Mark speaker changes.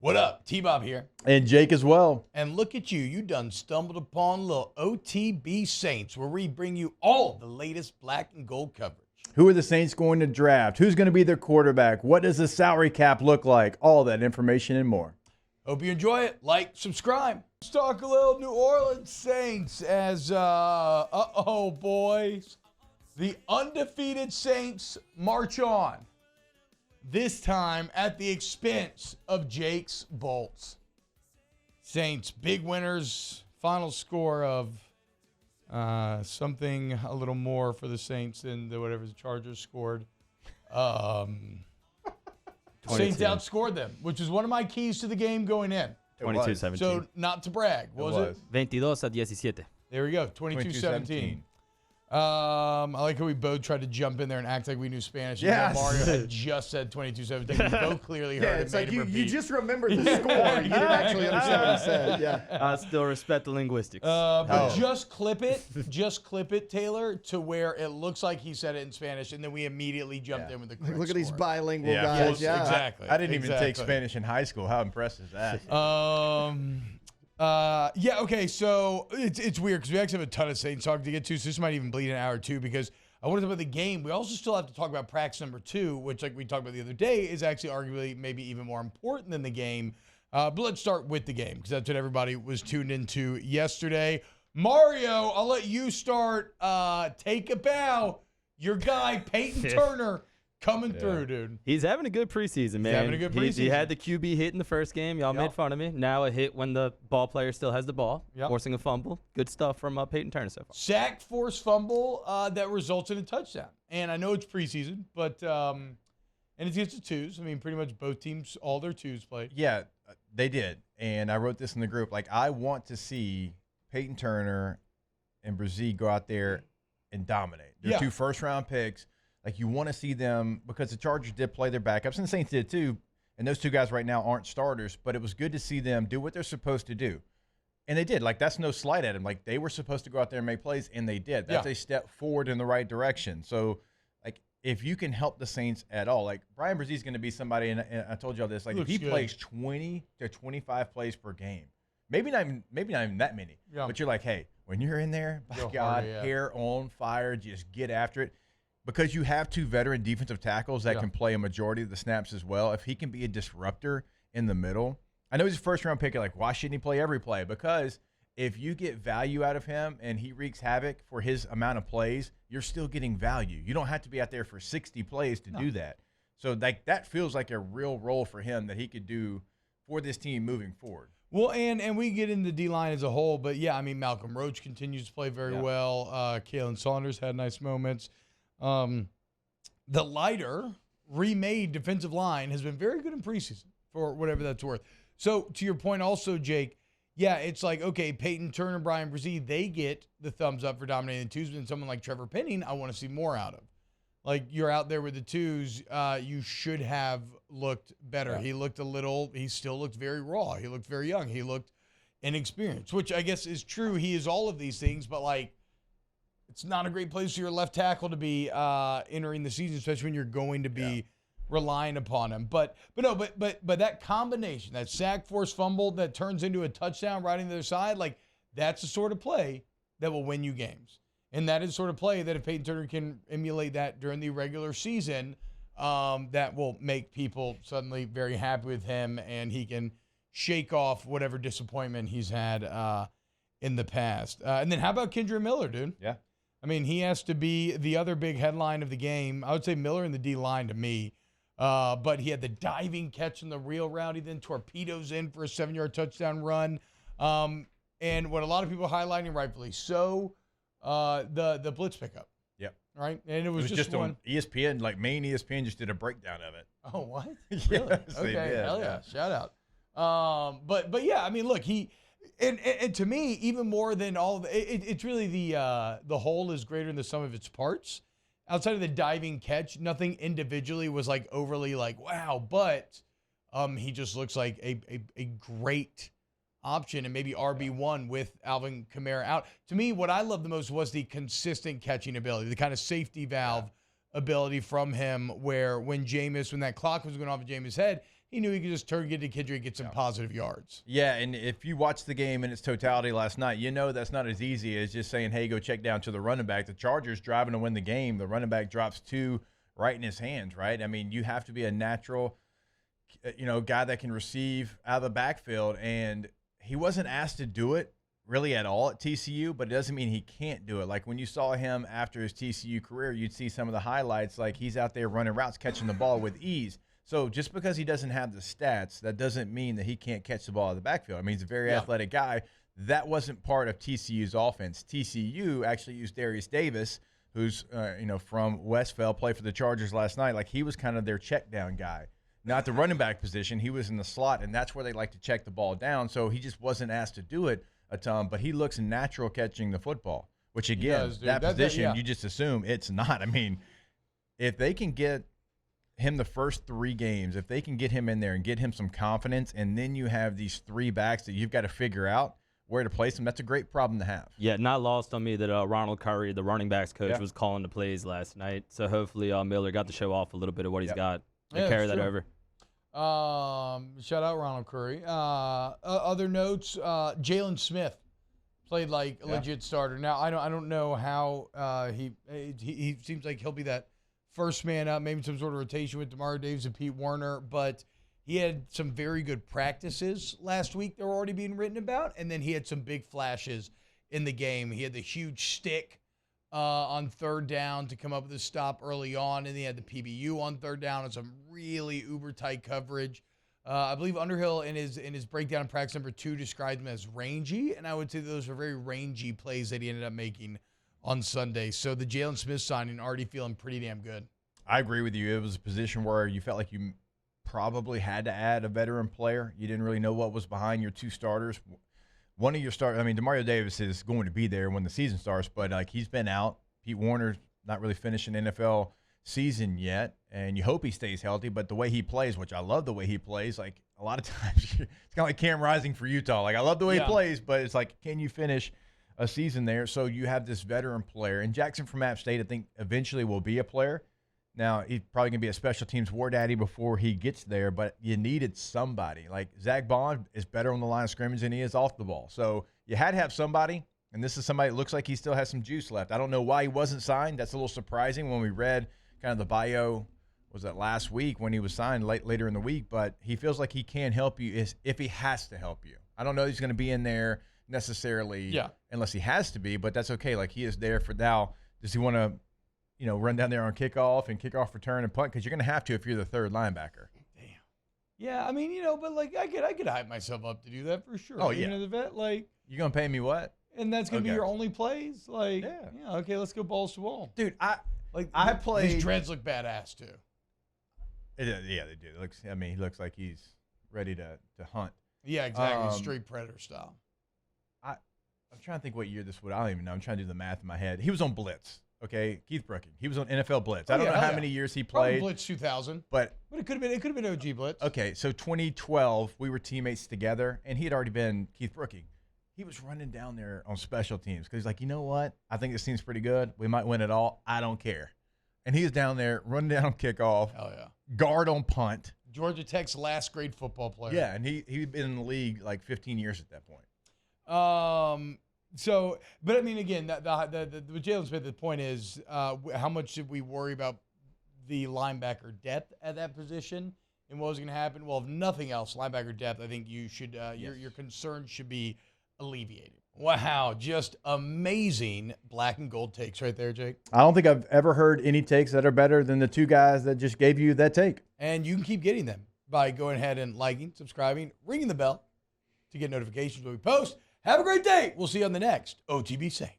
Speaker 1: What up? T-Bob here.
Speaker 2: And Jake as well.
Speaker 1: And look at you. You done stumbled upon little OTB Saints, where we bring you all the latest black and gold coverage.
Speaker 2: Who are the Saints going to draft? Who's going to be their quarterback? What does the salary cap look like? All that information and more.
Speaker 1: Hope you enjoy it. Like, subscribe. Let's talk a little New Orleans Saints as, boys. The undefeated Saints march on. This time at the expense of Jake's Bolts. Saints, big winners. Final score of something a little more for the Saints than whatever the Chargers scored. Saints outscored them, which is one of my keys to the game going in.
Speaker 3: 22-17.
Speaker 1: So not to brag, was it?
Speaker 3: 22-17.
Speaker 1: There we go, 22-17. I like how we both tried to jump in there and act like we knew Spanish.
Speaker 2: Yes.
Speaker 1: Mario had just said 22-17. We both clearly heard it.
Speaker 4: It's
Speaker 1: Made
Speaker 4: like
Speaker 1: him repeat.
Speaker 4: you just remembered the score. You didn't actually understand what he said. Yeah.
Speaker 3: I still respect the linguistics.
Speaker 1: But just clip it, Taylor, to where it looks like he said it in Spanish, and then we immediately jumped in with the correct
Speaker 4: Look at these
Speaker 1: score.
Speaker 4: bilingual
Speaker 2: Yeah.
Speaker 4: guys.
Speaker 1: Yes,
Speaker 4: Yeah.
Speaker 1: exactly.
Speaker 2: I didn't even take
Speaker 1: Exactly.
Speaker 2: Spanish in high school. How impressive is that?
Speaker 1: Okay, so it's weird because we actually have a ton of Saints talk to get to, so this might even bleed an hour or two because I want to talk about the game. We also still have to talk about practice number 2, which, like we talked about the other day, is actually arguably maybe even more important than the game. But let's start with the game because that's what everybody was tuned into yesterday. Mario, I'll let you start. Take a bow. Your guy, Peyton Turner, coming through, dude.
Speaker 3: He's having a good preseason, man.
Speaker 1: having a good
Speaker 3: He
Speaker 1: preseason.
Speaker 3: had the QB hit in the first game. Y'all made fun of me. Now a hit when the ball player still has the ball, forcing a fumble. Good stuff from Peyton Turner so far.
Speaker 1: Sack, force, fumble that results in a touchdown. And I know it's preseason, but and it's against the twos. I mean, pretty much both teams, all their twos played.
Speaker 2: Yeah, they did. And I wrote this in the group. Like, I want to see Peyton Turner and Brazil go out there and dominate. They're 2 first-round picks. Like, you want to see them because the Chargers did play their backups, and the Saints did too. And those 2 guys right now aren't starters, but it was good to see them do what they're supposed to do. And they did. Like, that's no slight at them. Like, they were supposed to go out there and make plays, and they did. That's a step forward in the right direction. So, like, if you can help the Saints at all, like, Brian Brzee is going to be somebody, and I told you all this, like, if he plays 20 to 25 plays per game, maybe not even that many, but you're like, hey, when you're in there, by God, hair on fire, just get after it. Because you have 2 veteran defensive tackles that can play a majority of the snaps as well. If he can be a disruptor in the middle, I know he's a first-round pick. Like, why shouldn't he play every play? Because if you get value out of him and he wreaks havoc for his amount of plays, you're still getting value. You don't have to be out there for 60 plays to do that. So that feels like a real role for him that he could do for this team moving forward.
Speaker 1: Well, and we get into D-line as a whole, but, yeah, I mean, Malcolm Roach continues to play very well. Kalen Saunders had nice moments. The lighter, remade defensive line has been very good in preseason for whatever that's worth. So, to your point also, Jake, yeah, it's like, okay, Peyton Turner, Brian Brzee, they get the thumbs up for dominating the twos, and someone like Trevor Penning, I want to see more out of. Like, you're out there with the twos, you should have looked better. Yeah. He still looked very raw. He looked very young. He looked inexperienced, which I guess is true. He is all of these things, but, like, it's not a great place for your left tackle to be entering the season, especially when you're going to be relying upon him. But that combination, that sack, force, fumble that turns into a touchdown right on the other side, like, that's the sort of play that will win you games. And that is the sort of play that if Peyton Turner can emulate that during the regular season, that will make people suddenly very happy with him, and he can shake off whatever disappointment he's had in the past. And then how about Kendra Miller, dude?
Speaker 2: Yeah.
Speaker 1: I mean, he has to be the other big headline of the game. I would say Miller in the D-line to me. But he had the diving catch in the reel route. He then torpedoes in for a 7-yard touchdown run. And what a lot of people are highlighting, rightfully so, the blitz pickup.
Speaker 2: Yep.
Speaker 1: Right? And it was just one.
Speaker 2: On ESPN, like main ESPN just did a breakdown of it.
Speaker 1: Oh, what?
Speaker 2: Yes,
Speaker 1: Really?
Speaker 2: they
Speaker 1: Okay,
Speaker 2: did,
Speaker 1: hell yeah. Shout out. But yeah, I mean, look, and to me, even more than all of it's really the whole is greater than the sum of its parts. Outside of the diving catch, nothing individually was like overly like, wow, but he just looks like a great option and maybe RB1 with Alvin Kamara out. To me, what I loved the most was the consistent catching ability, the kind of safety valve ability from him where when that clock was going off of Jameis' head, he knew he could just get to Kidry and get some positive yards.
Speaker 2: Yeah, and if you watch the game in its totality last night, you know that's not as easy as just saying, hey, go check down to the running back. The Chargers driving to win the game. The running back drops 2 right in his hands, right? I mean, you have to be a natural, guy that can receive out of the backfield, and he wasn't asked to do it really at all at TCU, but it doesn't mean he can't do it. Like when you saw him after his TCU career, you'd see some of the highlights, like he's out there running routes, catching the ball with ease. So just because he doesn't have the stats, that doesn't mean that he can't catch the ball out of the backfield. I mean, he's a very athletic guy. That wasn't part of TCU's offense. TCU actually used Darius Davis, who's from Westville, played for the Chargers last night. Like he was kind of their check down guy. Not the running back position. He was in the slot, and that's where they like to check the ball down. So he just wasn't asked to do it a ton, but he looks natural catching the football, which, again, that position, you just assume it's not. I mean, if they can get him the first 3 games, if they can get him in there and get him some confidence, and then you have these 3 backs that you've got to figure out where to place them, that's a great problem to have.
Speaker 3: Yeah, not lost on me that Ronald Curry, the running backs coach, was calling the plays last night. So hopefully Miller got to show off a little bit of what he's got and carry that over.
Speaker 1: Shout out Ronald Curry. Other notes, Jalen Smith played like a legit starter. Now I don't know how he seems like he'll be that first man up, maybe some sort of rotation with Demario Davis and Pete Werner, but he had some very good practices last week that were already being written about, and then he had some big flashes in the game. He had the huge stick on 3rd down to come up with a stop early on, and he had the PBU on 3rd down and some really uber tight coverage. I believe Underhill in his breakdown in practice number 2 described him as rangy, and I would say those were very rangy plays that he ended up making on Sunday. So the Jalen Smith signing already feeling pretty damn good.
Speaker 2: I agree with you. It was a position where you felt like you probably had to add a veteran player. You didn't really know what was behind your 2 starters. One of your starters, I mean, Demario Davis is going to be there when the season starts, but like he's been out. Pete Warner's not really finished an NFL season yet, and you hope he stays healthy. But the way he plays, which I love the way he plays, like a lot of times it's kind of like Cam Rising for Utah. Like I love the way he plays, but it's like, can you finish a season there? So you have this veteran player, and Jackson from App State, I think eventually will be a player. Now, he's probably going to be a special teams war daddy before he gets there, but you needed somebody. Like Zach Bond is better on the line of scrimmage than he is off the ball. So you had to have somebody, and this is somebody that looks like he still has some juice left. I don't know why he wasn't signed. That's a little surprising when we read kind of the bio, was that last week when he was signed later in the week, but he feels like he can help you if he has to help you. I don't know if he's going to be in there necessarily unless he has to be, but that's okay. Like he is there for now. Does he want to run down there on kickoff and kickoff return and punt? Because you're going to have to if you're the 3rd linebacker.
Speaker 1: Damn. Yeah, I mean, but like I could hype myself up to do that for sure.
Speaker 2: Oh, yeah.
Speaker 1: The vet, like.
Speaker 2: You going to pay me what?
Speaker 1: And that's going to be your only plays? Like, okay, let's go balls to wall.
Speaker 2: Dude, I played.
Speaker 1: His dreads look badass, too.
Speaker 2: Yeah, they do. He looks like he's ready to hunt.
Speaker 1: Yeah, exactly. Straight Predator style.
Speaker 2: I'm trying to think what year this would. I don't even know. I'm trying to do the math in my head. He was on Blitz. Okay, Keith Brooking. He was on NFL Blitz. I don't know how many years he played.
Speaker 1: Probably Blitz 2000.
Speaker 2: But
Speaker 1: it could have been OG Blitz.
Speaker 2: Okay, so 2012, we were teammates together, and he had already been Keith Brooking. He was running down there on special teams because he's like, you know what? I think this team's pretty good. We might win it all. I don't care. And he was down there running down on kickoff.
Speaker 1: Hell yeah.
Speaker 2: Guard on punt.
Speaker 1: Georgia Tech's last grade football player.
Speaker 2: Yeah, and he'd been in the league like 15 years at that point.
Speaker 1: So, but I mean, again, with Jalen Smith, the point is, how much should we worry about the linebacker depth at that position and what was going to happen? Well, if nothing else, linebacker depth, I think you should, your concerns should be alleviated. Wow, just amazing black and gold takes right there, Jake.
Speaker 2: I don't think I've ever heard any takes that are better than the 2 guys that just gave you that take.
Speaker 1: And you can keep getting them by going ahead and liking, subscribing, ringing the bell to get notifications when we post. Have a great day. We'll see you on the next OTB Saints.